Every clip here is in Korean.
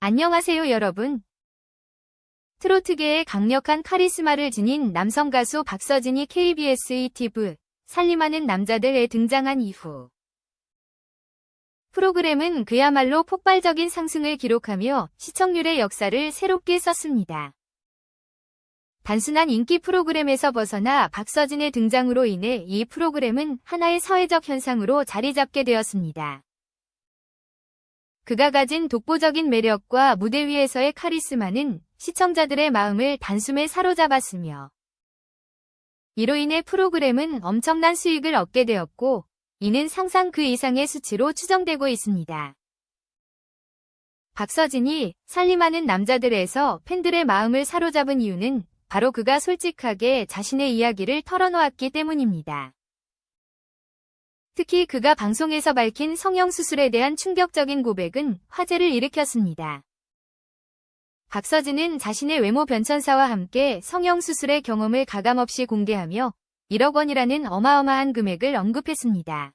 안녕하세요, 여러분. 트로트계의 강력한 카리스마를 지닌 남성 가수 박서진이 KBS ETV 살림하는 남자들에 등장한 이후 프로그램은 그야말로 폭발적인 상승을 기록하며 시청률의 역사를 새롭게 썼습니다. 단순한 인기 프로그램에서 벗어나 박서진의 등장으로 인해 이 프로그램은 하나의 사회적 현상으로 자리 잡게 되었습니다. 그가 가진 독보적인 매력과 무대 위에서의 카리스마는 시청자들의 마음을 단숨에 사로잡았으며 이로 인해 프로그램은 엄청난 수익을 얻게 되었고 이는 상상 그 이상의 수치로 추정되고 있습니다. 박서진이 살림하는 남자들에서 팬들의 마음을 사로잡은 이유는 바로 그가 솔직하게 자신의 이야기를 털어놓았기 때문입니다. 특히 그가 방송에서 밝힌 성형수술에 대한 충격적인 고백은 화제를 일으켰습니다. 박서진은 자신의 외모 변천사와 함께 성형수술의 경험을 가감없이 공개하며 1억 원이라는 어마어마한 금액을 언급했습니다.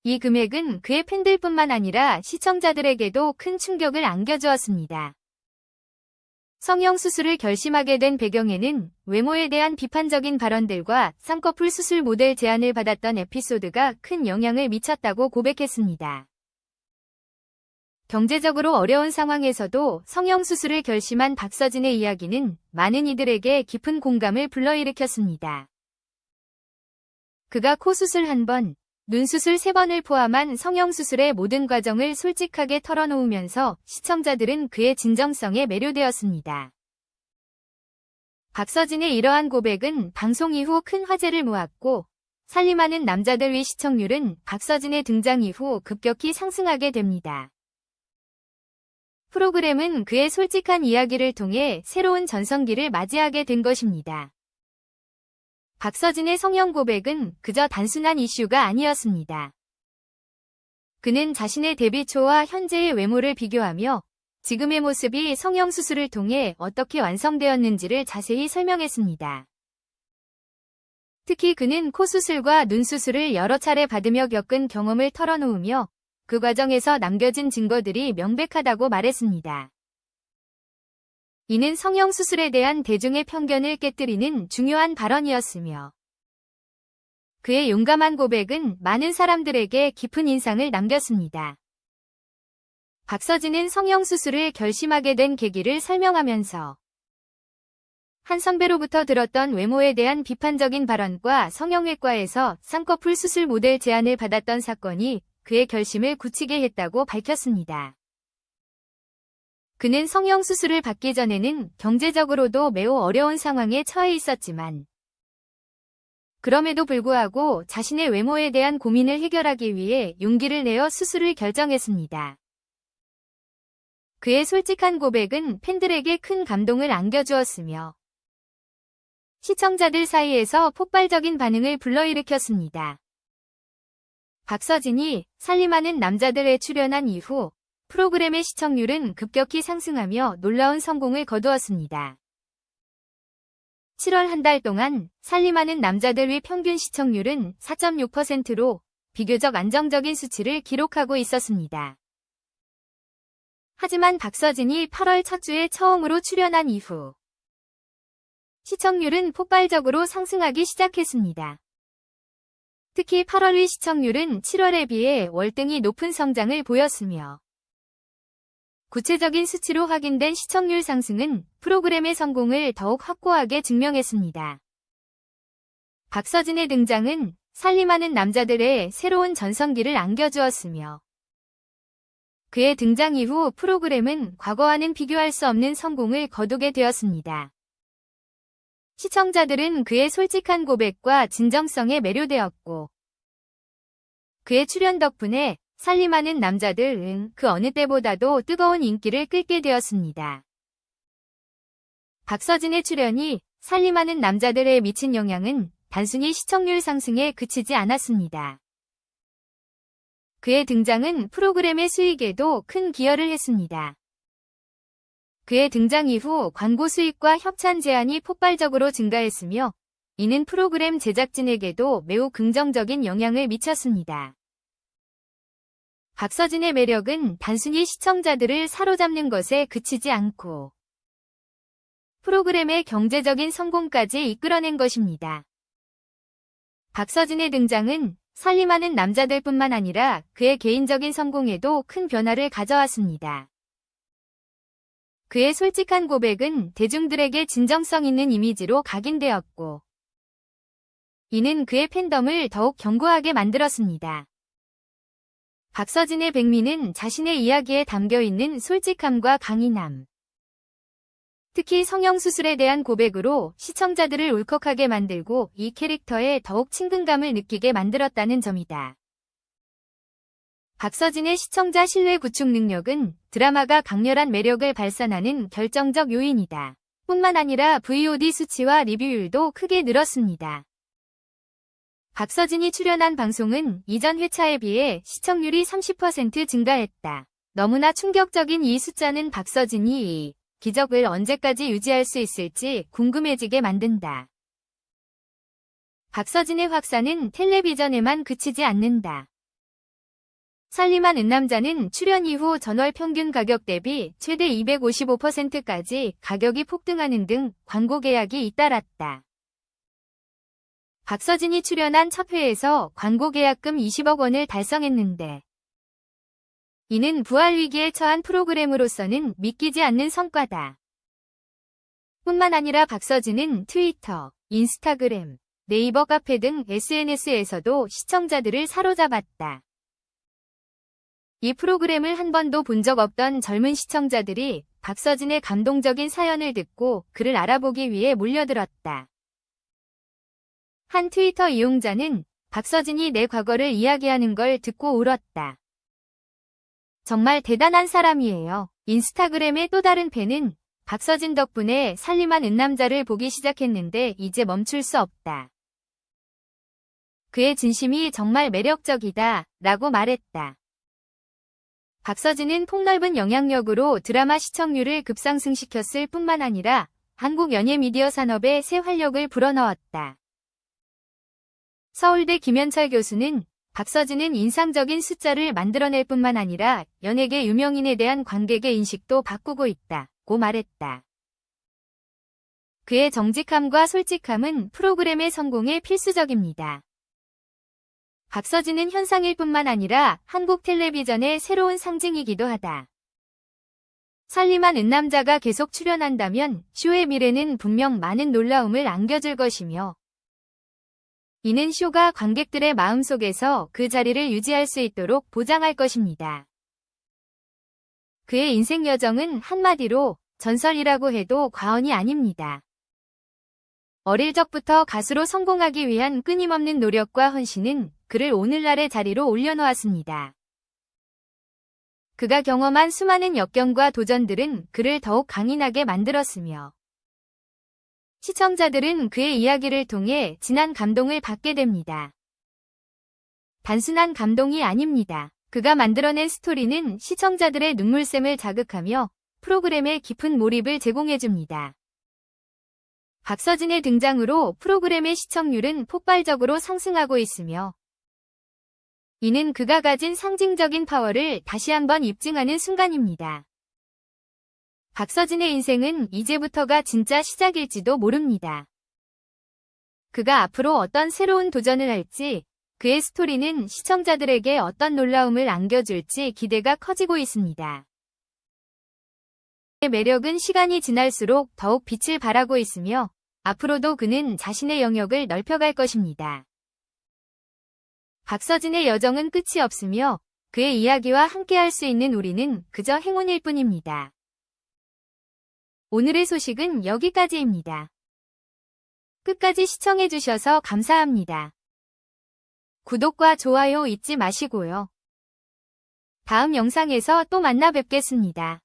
이 금액은 그의 팬들뿐만 아니라 시청자들에게도 큰 충격을 안겨주었습니다. 성형수술을 결심하게 된 배경에는 외모에 대한 비판적인 발언들과 쌍꺼풀 수술 모델 제안을 받았던 에피소드가 큰 영향을 미쳤다고 고백했습니다. 경제적으로 어려운 상황에서도 성형수술을 결심한 박서진의 이야기는 많은 이들에게 깊은 공감을 불러일으켰습니다. 그가 코 수술 1번, 눈 수술 3번을 포함한 성형수술의 모든 과정을 솔직하게 털어놓으면서 시청자들은 그의 진정성에 매료되었습니다. 박서진의 이러한 고백은 방송 이후 큰 화제를 모았고 살림하는 남자들 위 시청률은 박서진의 등장 이후 급격히 상승하게 됩니다. 프로그램은 그의 솔직한 이야기를 통해 새로운 전성기를 맞이하게 된 것입니다. 박서진의 성형 고백은 그저 단순한 이슈가 아니었습니다. 그는 자신의 데뷔 초와 현재의 외모를 비교하며 지금의 모습이 성형수술을 통해 어떻게 완성되었는지를 자세히 설명했습니다. 특히 그는 코 수술과 눈 수술을 여러 차례 받으며 겪은 경험을 털어놓으며 그 과정에서 남겨진 증거들이 명백하다고 말했습니다. 이는 성형수술에 대한 대중의 편견을 깨뜨리는 중요한 발언이었으며 그의 용감한 고백은 많은 사람들에게 깊은 인상을 남겼습니다. 박서진은 성형수술을 결심하게 된 계기를 설명하면서 한 선배로부터 들었던 외모에 대한 비판적인 발언과 성형외과에서 쌍꺼풀 수술 모델 제안을 받았던 사건이 그의 결심을 굳히게 했다고 밝혔습니다. 그는 성형수술을 받기 전에는 경제적으로도 매우 어려운 상황에 처해 있었지만 그럼에도 불구하고 자신의 외모에 대한 고민을 해결하기 위해 용기를 내어 수술을 결정했습니다. 그의 솔직한 고백은 팬들에게 큰 감동을 안겨주었으며 시청자들 사이에서 폭발적인 반응을 불러일으켰습니다. 박서진이 살림하는 남자들에 출연한 이후 프로그램의 시청률은 급격히 상승하며 놀라운 성공을 거두었습니다. 7월 한 달 동안 살림하는 남자들 위 평균 시청률은 4.6%로 비교적 안정적인 수치를 기록하고 있었습니다. 하지만 박서진이 8월 첫 주에 처음으로 출연한 이후 시청률은 폭발적으로 상승하기 시작했습니다. 특히 8월 위 시청률은 7월에 비해 월등히 높은 성장을 보였으며 구체적인 수치로 확인된 시청률 상승은 프로그램의 성공을 더욱 확고하게 증명했습니다. 박서진의 등장은 살림하는 남자들의 새로운 전성기를 안겨주었으며 그의 등장 이후 프로그램은 과거와는 비교할 수 없는 성공을 거두게 되었습니다. 시청자들은 그의 솔직한 고백과 진정성에 매료되었고 그의 출연 덕분에 살림하는 남자들은 그 어느 때보다도 뜨거운 인기를 끌게 되었습니다. 박서진의 출연이 살림하는 남자들에 미친 영향은 단순히 시청률 상승에 그치지 않았습니다. 그의 등장은 프로그램의 수익에도 큰 기여를 했습니다. 그의 등장 이후 광고 수익과 협찬 제안이 폭발적으로 증가했으며 이는 프로그램 제작진에게도 매우 긍정적인 영향을 미쳤습니다. 박서진의 매력은 단순히 시청자들을 사로잡는 것에 그치지 않고 프로그램의 경제적인 성공까지 이끌어낸 것입니다. 박서진의 등장은 살림하는 남자들뿐만 아니라 그의 개인적인 성공에도 큰 변화를 가져왔습니다. 그의 솔직한 고백은 대중들에게 진정성 있는 이미지로 각인되었고, 이는 그의 팬덤을 더욱 견고하게 만들었습니다. 박서진의 백미는 자신의 이야기에 담겨있는 솔직함과 강인함, 특히 성형수술에 대한 고백으로 시청자들을 울컥하게 만들고 이 캐릭터에 더욱 친근감을 느끼게 만들었다는 점이다. 박서진의 시청자 신뢰 구축 능력은 드라마가 강렬한 매력을 발산하는 결정적 요인이다. 뿐만 아니라 VOD 수치와 리뷰율도 크게 늘었습니다. 박서진이 출연한 방송은 이전 회차에 비해 시청률이 30% 증가했다. 너무나 충격적인 이 숫자는 박서진이 이 기적을 언제까지 유지할 수 있을지 궁금해지게 만든다. 박서진의 확산은 텔레비전에만 그치지 않는다. 살림한 은남자는 출연 이후 전월 평균 가격 대비 최대 255%까지 가격이 폭등하는 등 광고 계약이 잇따랐다. 박서진이 출연한 첫 회에서 광고 계약금 20억 원을 달성했는데, 이는 부활 위기에 처한 프로그램으로서는 믿기지 않는 성과다. 뿐만 아니라 박서진은 트위터, 인스타그램, 네이버 카페 등 SNS에서도 시청자들을 사로잡았다. 이 프로그램을 한 번도 본 적 없던 젊은 시청자들이 박서진의 감동적인 사연을 듣고 그를 알아보기 위해 몰려들었다. 한 트위터 이용자는 박서진이 내 과거를 이야기하는 걸 듣고 울었다. 정말 대단한 사람이에요. 인스타그램의 또 다른 팬은 박서진 덕분에 살림한 은남자를 보기 시작했는데 이제 멈출 수 없다. 그의 진심이 정말 매력적이다 라고 말했다. 박서진은 폭넓은 영향력으로 드라마 시청률을 급상승시켰을 뿐만 아니라 한국 연예 미디어 산업에 새 활력을 불어넣었다. 서울대 김현철 교수는 박서진은 인상적인 숫자를 만들어낼 뿐만 아니라 연예계 유명인에 대한 관객의 인식도 바꾸고 있다고 말했다. 그의 정직함과 솔직함은 프로그램의 성공에 필수적입니다. 박서진은 현상일 뿐만 아니라 한국 텔레비전의 새로운 상징이기도 하다. 살림한 은남자가 계속 출연한다면 쇼의 미래는 분명 많은 놀라움을 안겨줄 것이며, 이는 쇼가 관객들의 마음속에서 그 자리를 유지할 수 있도록 보장할 것입니다. 그의 인생 여정은 한마디로 전설이라고 해도 과언이 아닙니다. 어릴 적부터 가수로 성공하기 위한 끊임없는 노력과 헌신은 그를 오늘날의 자리로 올려놓았습니다. 그가 경험한 수많은 역경과 도전들은 그를 더욱 강인하게 만들었으며, 시청자들은 그의 이야기를 통해 진한 감동을 받게 됩니다. 단순한 감동이 아닙니다. 그가 만들어낸 스토리는 시청자들의 눈물샘을 자극하며 프로그램에 깊은 몰입을 제공해줍니다. 박서진의 등장으로 프로그램의 시청률은 폭발적으로 상승하고 있으며, 이는 그가 가진 상징적인 파워를 다시 한번 입증하는 순간입니다. 박서진의 인생은 이제부터가 진짜 시작일지도 모릅니다. 그가 앞으로 어떤 새로운 도전을 할지, 그의 스토리는 시청자들에게 어떤 놀라움을 안겨줄지 기대가 커지고 있습니다. 그의 매력은 시간이 지날수록 더욱 빛을 발하고 있으며, 앞으로도 그는 자신의 영역을 넓혀갈 것입니다. 박서진의 여정은 끝이 없으며, 그의 이야기와 함께할 수 있는 우리는 그저 행운일 뿐입니다. 오늘의 소식은 여기까지입니다. 끝까지 시청해주셔서 감사합니다. 구독과 좋아요 잊지 마시고요. 다음 영상에서 또 만나 뵙겠습니다.